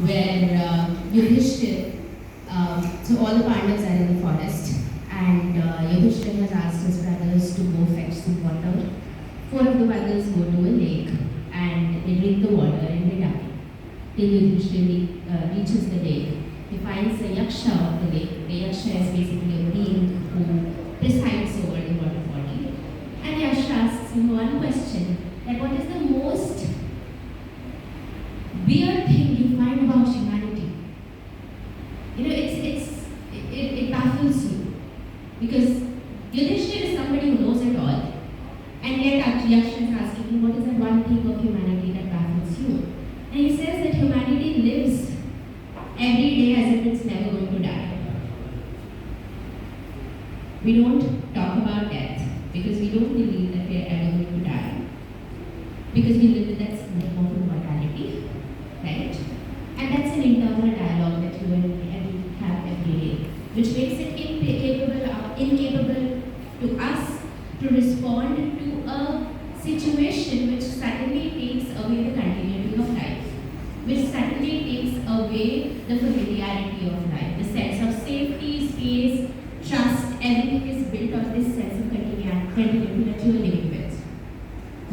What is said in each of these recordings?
where Yudhishthir, so all the Pandavas are in the forest, and Yudhishthir has asked his brothers to go fetch some water. Four of the brothers go to a lake, and they drink the water and they die. Till Yudhishthir reaches the lake, he finds the Yaksha of the lake. The Yaksha is basically a being who presides over the water body. And Yaksha asks him one question, that what is the most weird thing you find about humanity? You know, it baffles you. Because Yudhishthir is somebody who knows it all. And yet Yaksha is asking him, what is that one thing of humanity that baffles you? And he says that humanity lives every day as if it's never going to die. We don't talk about death because we don't believe that we are ever going to die. Because we live with that syndrome of mortality, right? And that's an internal dialogue that you and we have every day, which makes it incapable to us to respond to a situation which suddenly takes away the continuity of life, which suddenly takes away the familiarity of life, the sense of safety, space, trust, everything is built on this sense of continuity that you are living with.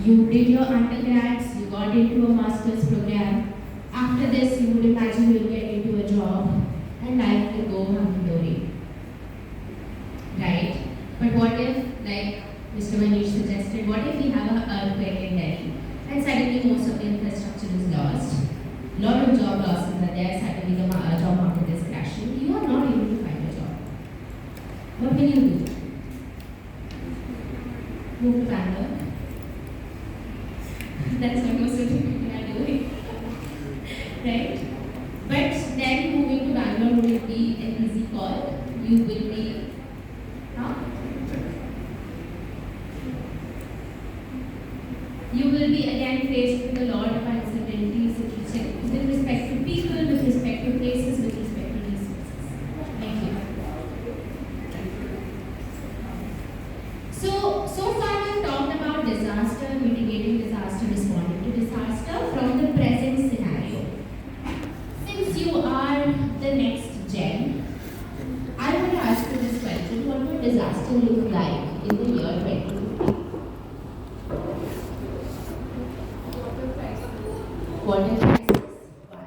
You did your undergrads, you got into a master's program. After this, you would imagine you'll get into a job and life will go hunky-dory. Right? But what if, like Mr. Manish suggested, what if we have an earthquake in Delhi and suddenly most of the infrastructure is lost? A lot of job losses are there, suddenly the job market is crashing. You are not able to find a job. What will you do? Move to Bangalore? That's what most of the people are doing. Right? But then moving to Bangalore will be an easy call. You will be, you will be again faced with a lot of uncertainties with respect to people, with respect to places, with respect to resources. Thank you. So far we've talked about disaster, mitigating disaster, responding to disaster from the present scenario. Since you are the next gen, I want to ask you this question: what would disaster look like in the year 2050? Water crisis. Why?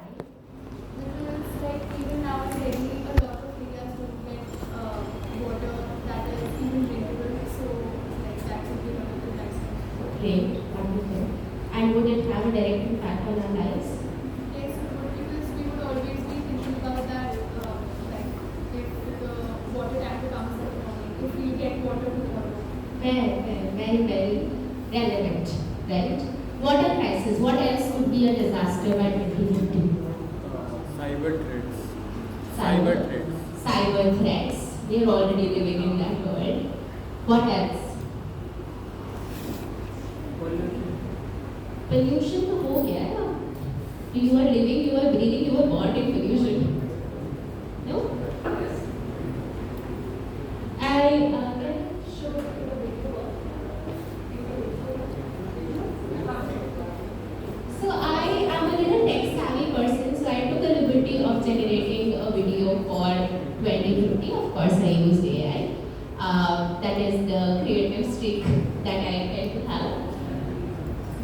Because like even now in Delhi, a lot of areas don't get water that is even drinkable. So like that would be one of the crises. Great, wonderful. And would it have a direct impact on our lives? Yes, it would, because we would always be thinking about that. Like if the water tanker comes in the morning, if we get water tomorrow. Very relevant, right? Water crisis. What else could be a disaster by 2050? Cyber threats. Cyber threats. We are already living in that world. What else? Pollution to हो गया है ना? You are living, you are breathing, you are born in pollution. No? So I am a little tech savvy person, so I took the liberty of generating a video for 2050. Of course, I used AI. That is the creative streak that I get to have.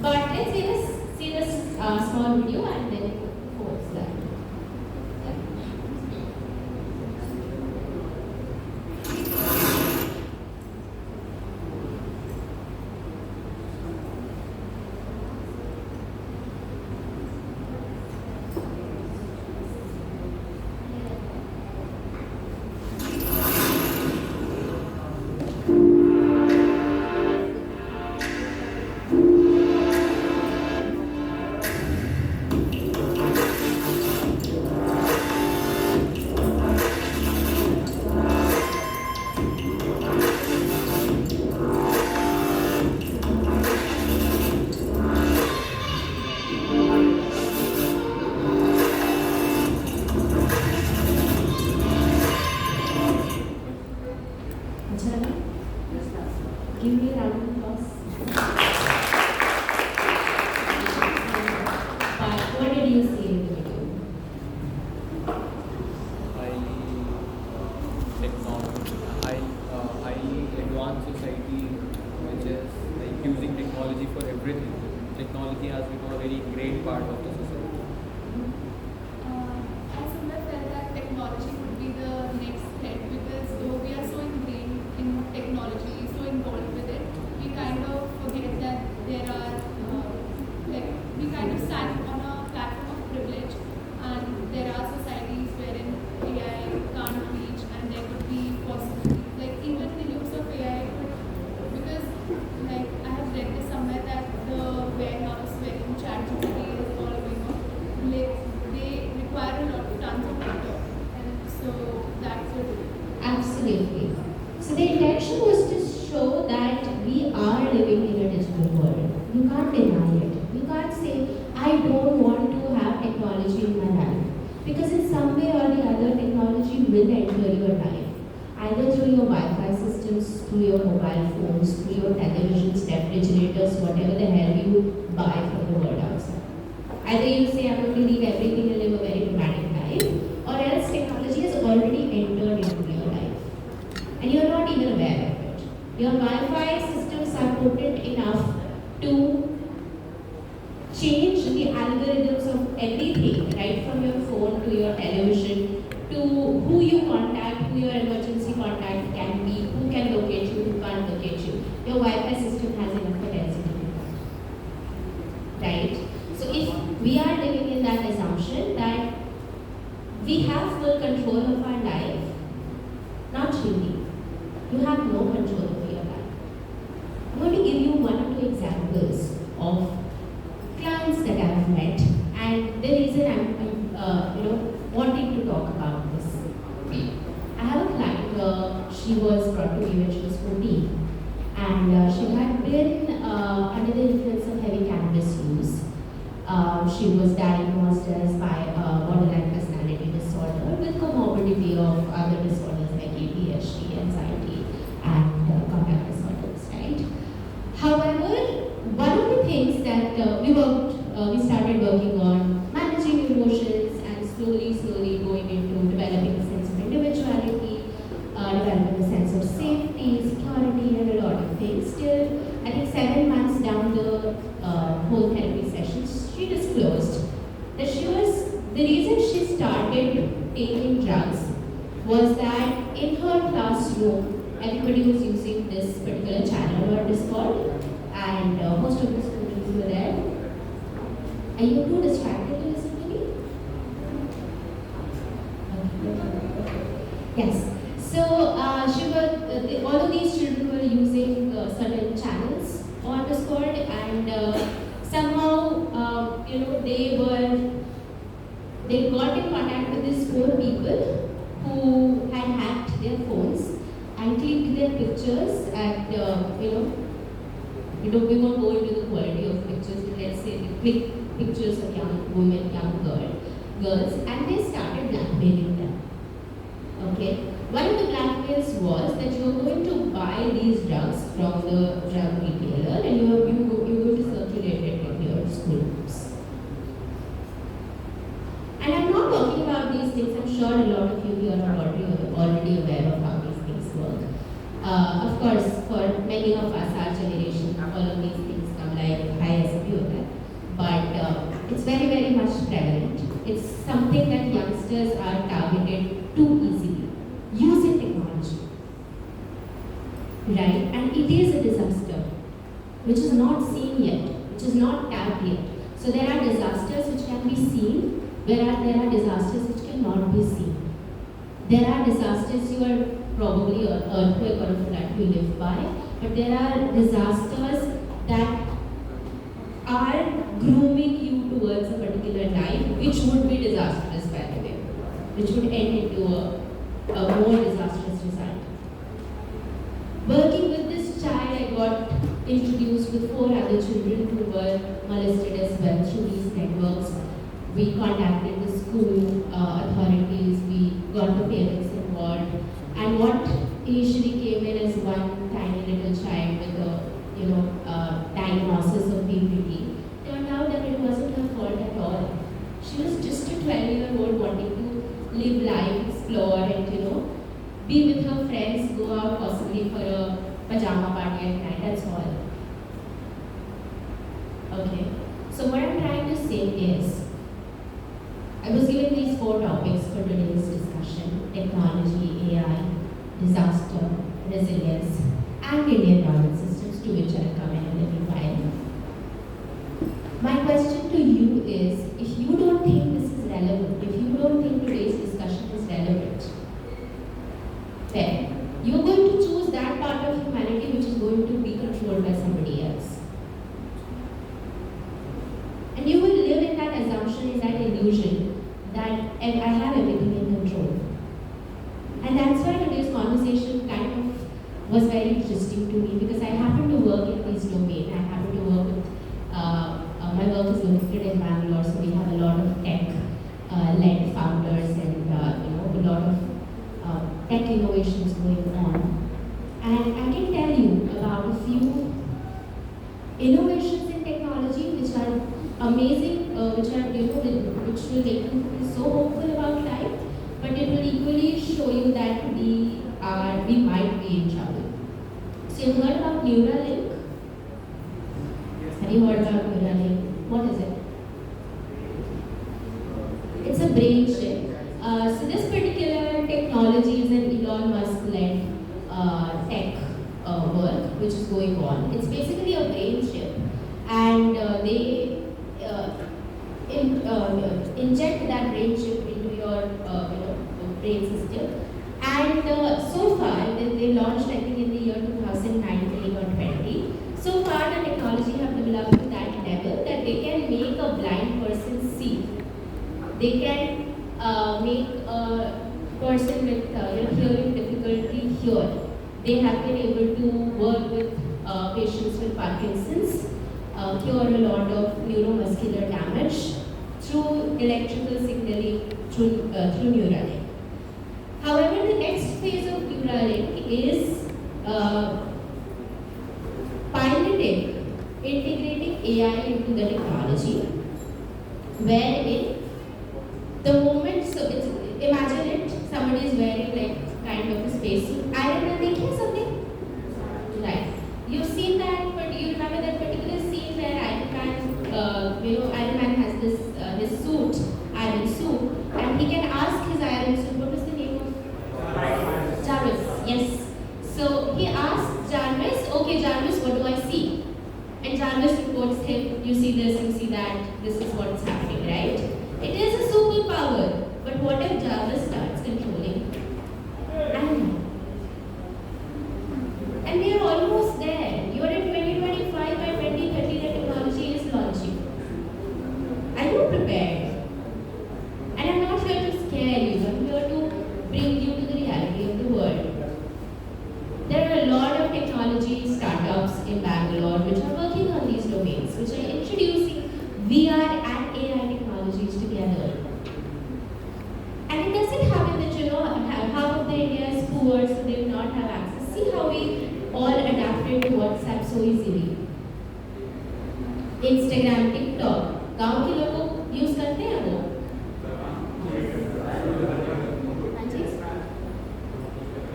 But let's see this small video and then it holds that. require a lot of tons of water. And so that's it. Absolutely. So the intention was to show that we are living in a digital world. You can't deny it. You can't say, I don't want to have technology in my life. Because in some way or the other, technology will enter your life. Either through your Wi-Fi systems, through your mobile phones, through your televisions, refrigerators, whatever the hell you buy from the world outside. Either you say, I'm going to leave everything and live a very dramatic life, or else technology has already entered into your life. And you're not even aware of it. Your Wi-Fi systems are potent enough to change the algorithms of everything, right from your phone to your television, to who you contact, who your emergency contact can be, who can locate you, who can't locate you. Your Wi-Fi system has enough potential to do that. Right? So if we are living in that assumption that we have full control of our life, not really. You have no control over your life. I'm going to give you one or two examples of clients that I have met, and the reason I'm wanting to talk about this. I have a client. She was brought to me when she was 14, and she had been under the influence of heavy cannabis use. She was diagnosed as by borderline personality disorder with comorbidity of other disorders like ADHD, anxiety, and conduct disorders. Right. However, one of the things that we started working on managing emotions and slowly going into developing a sense of individuality, developing a sense of safety, security, and a lot of things. Till I think 7 months down the whole therapy session, she disclosed that the reason she started taking drugs was that in her classroom, everybody was using this particular channel or Discord, and most of the students were there. Are you too distracted to listen to me? Okay. Yes. So all of these children were using certain channels on Discord, and somehow they got in contact with these 4 people who had hacked their phones and clicked their pictures at we won't go into the quality of pictures, but let's say they click pictures of young women, young girls, and they started blackmailing them. Okay? One of the blackmails was that you're going to buy these drugs from the drug retailer and you're going to circulate it in your school groups. And I'm not talking about these things, I'm sure a lot of you here are already aware of how these things work. Of course, for many of us, our generation, all of these things come like high as a pure, but it's very, very much prevalent. It's something that youngsters are targeted too easily, using technology, right? And it is a disaster, which is not seen yet, which is not tapped yet. So there are disasters which can be seen, there are disasters which cannot be seen. There are disasters you are probably an earthquake or a flood you live by, but there are disasters that are grooming you towards a particular life, which would be disastrous, by the way, which would end into a more disastrous result. Working with this child, I got introduced with 4 other children who were molested as well through these networks. We contacted the school authorities, we got the parents involved, and what initially came in as one tiny little child with a diagnosis of PPD turned out that it wasn't her fault at all. She was just a 12-year-old wanting to live life, explore, and be with her friends, go out possibly for a pajama party at night. That's all. Okay. So what I'm trying to say is, I was given these 4 topics for today's discussion: technology, AI, disaster, resilience, and Indian government systems, to which I'll come in a little while. My question to you is, if you don't think this is relevant, if you don't think today's discussion is relevant, then you're going to choose that part of humanity which is going to be controlled by somebody else. And you will live in that assumption, in that illusion, that I have everything in control. And that's why today's conversation kind of was very interesting to me, because I happen to work in this domain. I happen to work with, my work is located in Bangalore, so we have a lot of tech-led founders and a lot of tech innovations going on. And I can tell you about a few innovations in technology which are amazing, which which will make you feel so hopeful about life, but it will equally show you that we might be in trouble. So you've heard about Neuralink? Have you heard about Neuralink? What is it? It's a brain chip. So this particular technology is an Elon Musk-led tech work which is going on. It's basically a brain chip, and they inject that brain chip into your brain system. And so far, they launched, I think, in the year 2019 or 20. So far, the technology have developed to that level that they can make a blind person see. They can make a person with hearing difficulty hear. They have been able to work with patients with Parkinson's, cure a lot of neuromuscular damage through electrical signaling through Neuralink. However, the next phase of Neuralink is piloting, integrating AI into the technology, wherein the moment, so it's, imagine it, somebody is wearing like kind of a spacesuit. Iron Man, देखिए something? Right. You've seen that, but you remember that particular scene where Iron Man, Iron Man has this his suit, iron suit, and he can ask his iron suit, what is the name of? Jarvis. Yes. So he asks Jarvis, okay Jarvis, what do I see? And Jarvis reports him, you see this, you see that, this is what's happening, right? It is a superpower, but what if Jarvis starts controlling Iron Man? And we are almost there. You are in 2025, by 2030 the technology is launching. Are you prepared? And I'm not here to scare you, I'm here to bring you to the reality of the world. There are a lot of technology startups in Bangalore which are working on these domains, which are introducing VR and AI technologies together. And it doesn't happen that half of the India is poor, so they will not have access. See how we all adapted to WhatsApp so easily. Instagram, TikTok, गांव के लोग use करते हैं वो?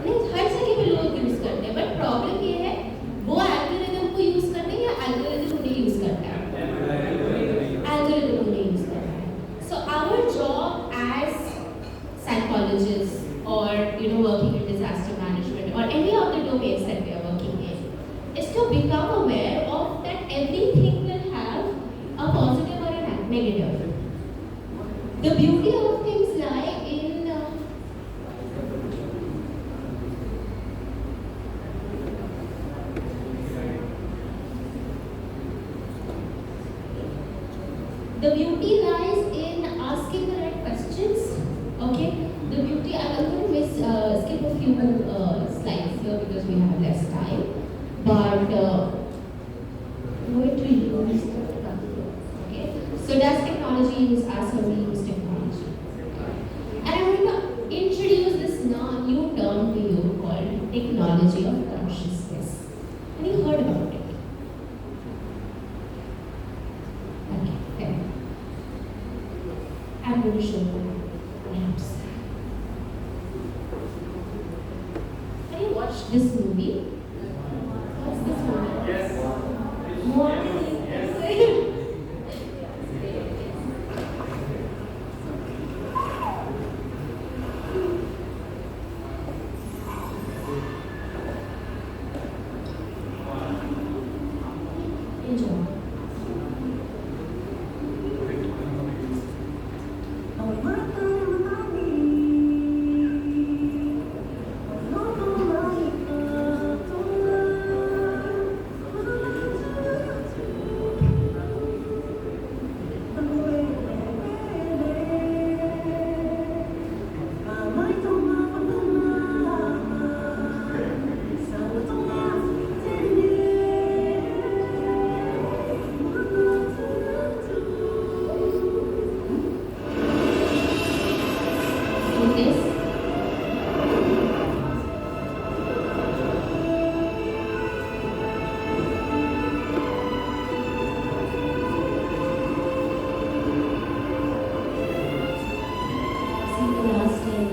नहीं, हर जगह पे लोग यूज करते हैं, बट प्रॉब्लम ये है वो एल्गोरिथम को यूज करते हैं या एल्गोरिथम उन्हें यूज करता है? एल्गोरिथम उन्हें यूज करता है. So our job as psychologists or working in disaster management or any of the domains that we are working in is to become aware of that everything will have a positive or a negative. The beauty of things lie in the beauty lies in asking the right questions. Okay, the beauty. I'm going to skip a few slides here because we have less time. But going to use. Okay, so does technology use us or we use technology? And I'm going to introduce this new term to you called technology of consciousness. Have you heard about it? Okay, fair. I'm going to show you perhaps. Have you watched this movie? What's this movie? Yes. More. Enjoy. this? See the last time.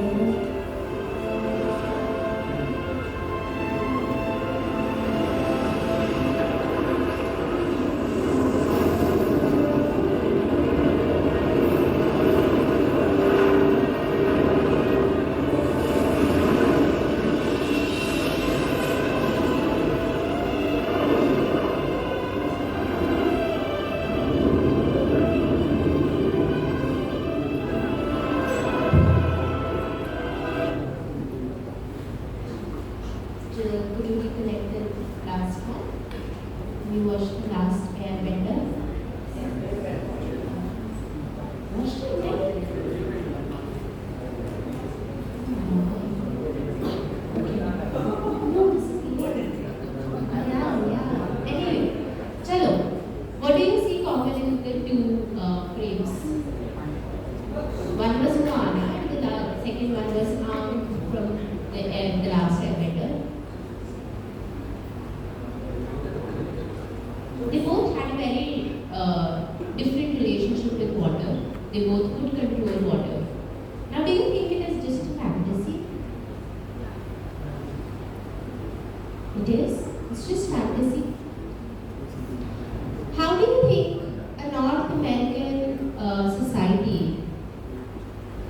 Could you recollect the last one? You watched the last Airbender? Watched it, right? No, this is yeah. Anyway, chalo. What do you see common in the two frames? One was Moana and the second one was from the last Airbender. They both had a very different relationship with water. They both could control water. Now, do you think it is just a fantasy? It is. It's just fantasy. How do you think a North American society,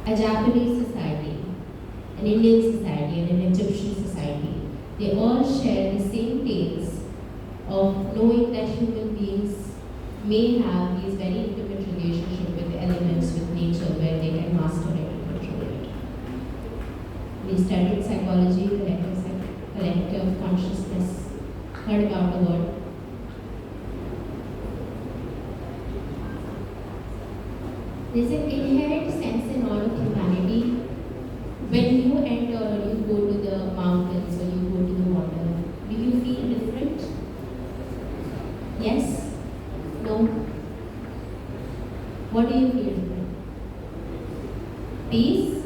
a Japanese society, an Indian society, and an Egyptian society, they all share the same tales of knowing that human beings may have these very intimate relationships with elements, with nature, where they can master it and control it? We studied psychology, collective consciousness, heard about the word. There's an inherent sense in all of humanity. When you enter or you go to the mountains or you go to the water, do you feel different? Yes? No? What do you feel? Peace?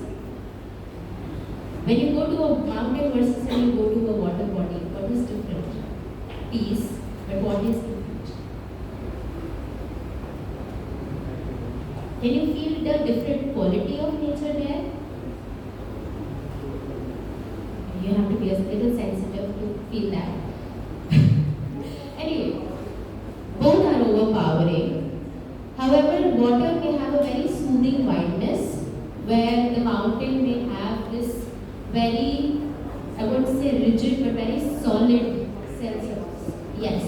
When you go to a mountain versus when you go to a water body, what is different? Peace, but what is different? Can you feel the different quality of nature there? You have to be a little sensitive to feel that. Anyway, both are overpowering. However, water may have a very soothing wideness, where the mountain may have this very, I wouldn't say rigid, but very solid sense of, yes,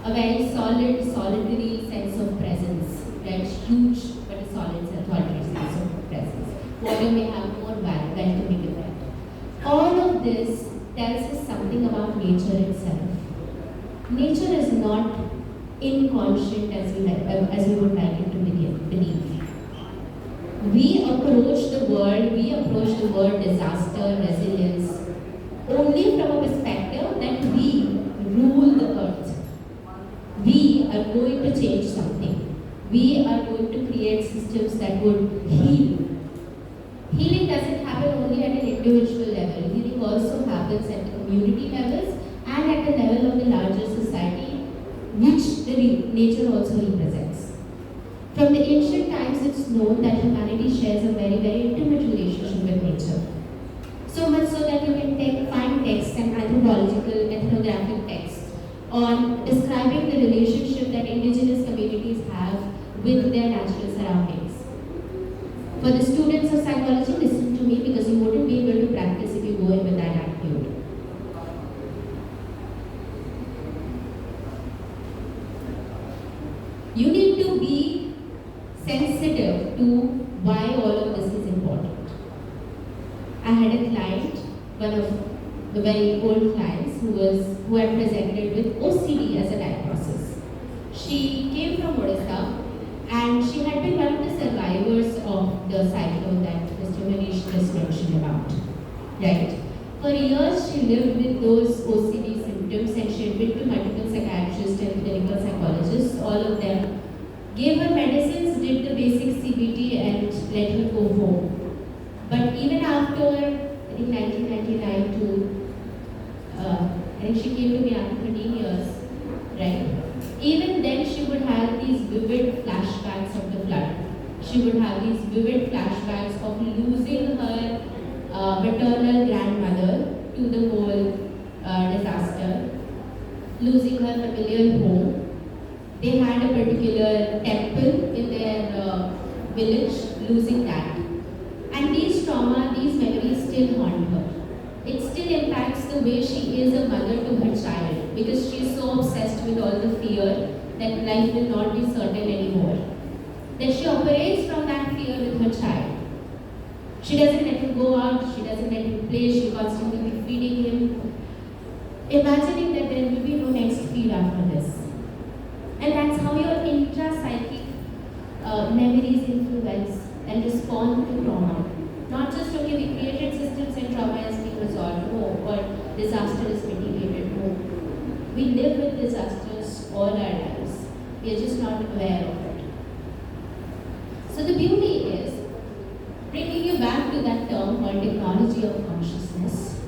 a very solitary sense of presence. That's huge, but a solitary sense of presence. Water may have more welcoming effect. All of this tells us something about nature itself. Nature is not inconscient as we would like it to believe. We approach the word disaster, resilience, only from a perspective that we rule the earth. We are going to change something. We are going to create systems that would heal. Healing doesn't happen only at an individual level. Healing also happens at the community levels and at the level of the larger society, which the nature also represents. From the ancient times, it's known that humanity shares a very, very intimate relationship with nature. So much so that you can find texts and anthropological, ethnographic texts on describing the relationship that indigenous communities have with their natural surroundings. For the students of psychology, listen to me, because you wouldn't be able to practice if you go in with that attitude. You need to be sensitive to why all of this is important. I had a client, one of the very old clients, who had presented with OCD as a diagnosis. She came from Odisha, and she had been one of the survivors of the cyclone that Mr. Manish just mentioned about. Right? For years, she lived with those OCD symptoms, and she had been to multiple psychiatrists and clinical psychologists. All of them gave her medicines, did the basic CBT, and let her go home. But even after, I think 1999 to, I think she came to me after 13 years, right? Even then she would have these vivid flashbacks of the flood. She would have these vivid flashbacks of losing her maternal grandmother to the whole disaster, losing her familiar home. They had a particular temple in their village, losing that. And these trauma, these memories still haunt her. It still impacts the way she is a mother to her child, because she is so obsessed with all the fear that life will not be certain anymore. That she operates from that fear with her child. She doesn't let him go out, she doesn't let him play, she constantly be feeding him, imagining that there will be no next feed after this. And that's how your intra-psychic memories influence and respond to trauma. Not just, okay, we created systems and trauma is being resolved, no, or disaster is mitigated, no. We live with disasters all our lives. We are just not aware of it. So the beauty is bringing you back to that term called technology of consciousness.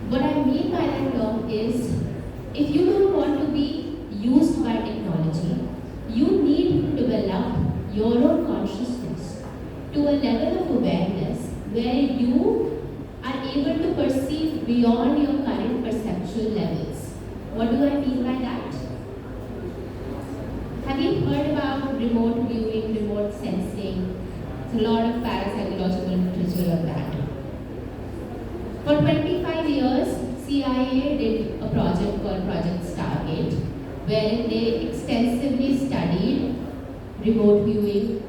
What I mean by that term is, if you don't want to be used by technology, you need to develop your own consciousness to a level of awareness where you are able to perceive beyond your current perceptual levels. What do I mean by that? Have you heard about remote viewing, remote sensing? There's a lot of parapsychological literature on that. For 25 years, CIA did a project called Project Stargate, wherein they extensively studied remote viewing,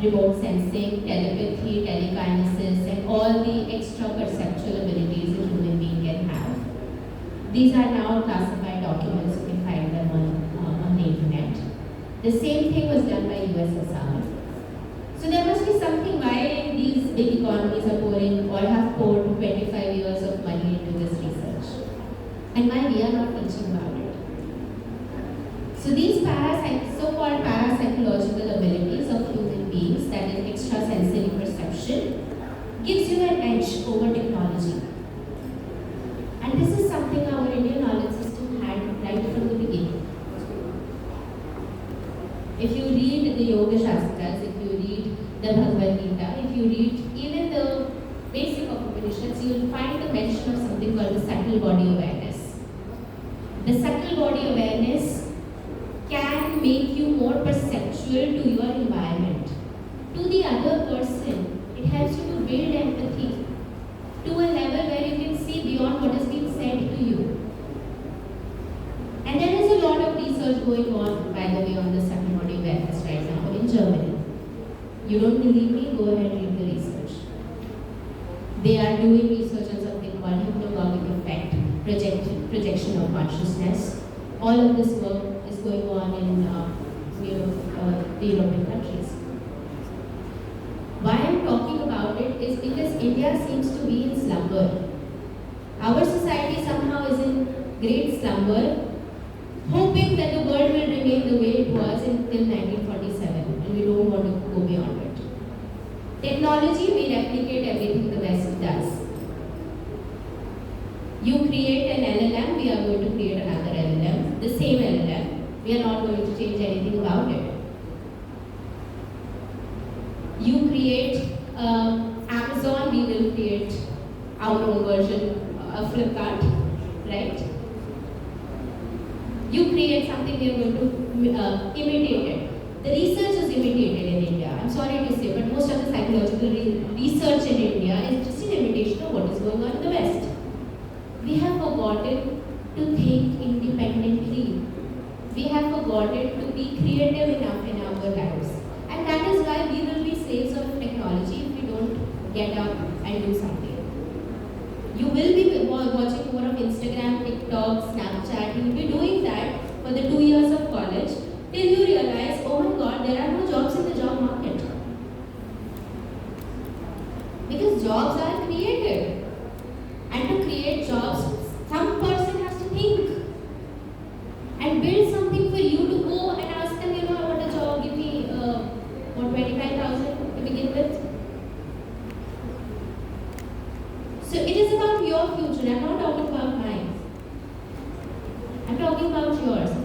remote sensing, telepathy, telekinesis, and all the extra perceptual abilities a human being can have. These are now classified documents, you can find them on the internet. The same thing was done by USSR. So there must be something why these big economies are pouring or have poured 25 years of money into this research. And why we are not teaching about it. So these so-called parapsychological abilities of human beings, that is extrasensory perception, gives you an edge over technology. And this is something our Indian knowledge system had right from the beginning. If you read the Yoga Shastras, if you read the Bhagavad Gita, if you read even the basic of Upanishads, you will find the mention of something called the subtle body awareness. The subtle body awareness can make you more perceptual to your environment. To the other person, it helps you to build empathy to a level where you can see beyond what is being said to you. And there is a lot of research going on, by the way, on the subtle body awareness right now in Germany. You don't believe me? Go ahead and read the research. They are doing research on something called hypnagogic effect, projection of consciousness. All of this work is going on in the European countries. Why I'm talking about it is because India seems to be in slumber. Our society somehow is in great slumber, hoping that the world will remain the way it was until 1947, and we don't want to go beyond it. Technology, we replicate everything the West does. You create an LLM, we are going to create another LLM, the same LLM. We are not going to change anything about it. You create Amazon, we will create our own version of Flipkart, right? You create something, we are going to imitate it. The research is imitated in India. I'm sorry to say, but most of the psychological research in India is just an imitation of what is going on in the West. We have forgotten to think independently. We have forgotten to be creative enough in our lives. And that is why we will be slaves of technology if we don't get up and do something. You will be watching more of Instagram, TikTok, Snapchat. You will be doing that for the 2 years of college till you realize, oh my God, there are no jobs in the job market. Because jobs are created. And to create jobs, some person has to think and build something for you to go and ask them, I want a job, give me 25,000 to begin with. your future. I'm not talking about mine. I'm talking about yours.